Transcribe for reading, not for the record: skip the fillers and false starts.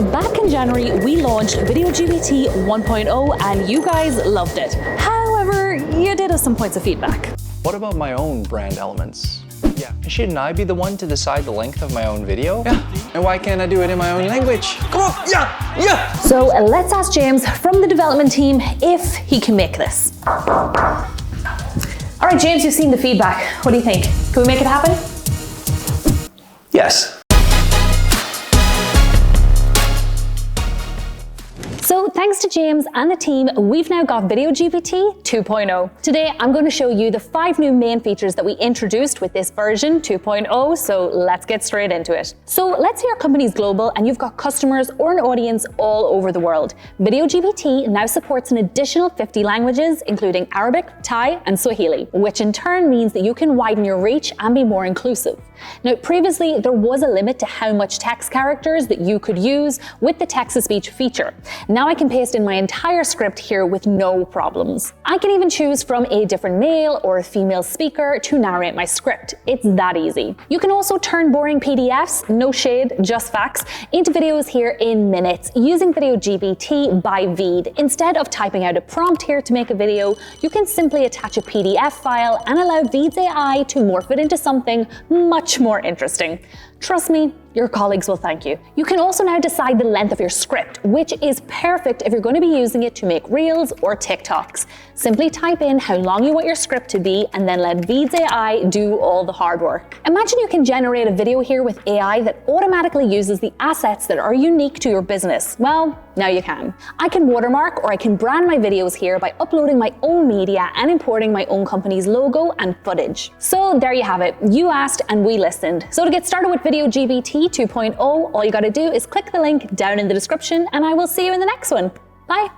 back in January, we launched GPT 1.0 and you guys loved it. However, you did have some points of feedback. What about my own brand elements? Yeah, shouldn't I be the one to decide the length of my own video? Yeah. And why can't I do it in my own language? Come on, yeah! So let's ask James from the development team if he can make this. All right, James, you've seen the feedback. What do you think? Can we make it happen? Yes. So thanks to James and the team, we've now got GPT 2.0. Today, I'm going to show you the 5 new main features that we introduced with this version 2.0, so let's get straight into it. So let's say your company's global and you've got customers or an audience all over the world. GPT now supports an additional 50 languages, including Arabic, Thai, and Swahili, which in turn means that you can widen your reach and be more inclusive. Now, previously, there was a limit to how much text characters that you could use with the text-to-speech feature. Now I can paste in my entire script here with no problems. I can even choose from a different male or a female speaker to narrate my script. It's that easy. You can also turn boring PDFs, no shade, just facts, into videos here in minutes using GPT by VEED. Instead of typing out a prompt here to make a video, you can simply attach a PDF file and allow VEED's AI to morph it into something much more interesting. Trust me, your colleagues will thank you. You can also now decide the length of your script, which is perfect if you're going to be using it to make Reels or TikToks. Simply type in how long you want your script to be and then let VEED's AI do all the hard work. Imagine you can generate a video here with AI that automatically uses the assets that are unique to your business. Well, now you can. I can watermark or I can brand my videos here by uploading my own media and importing my own company's logo and footage. So there you have it. You asked and we listened. So to get started with GPT 2.0, all you gotta do is click the link down in the description and I will see you in the next one. Bye.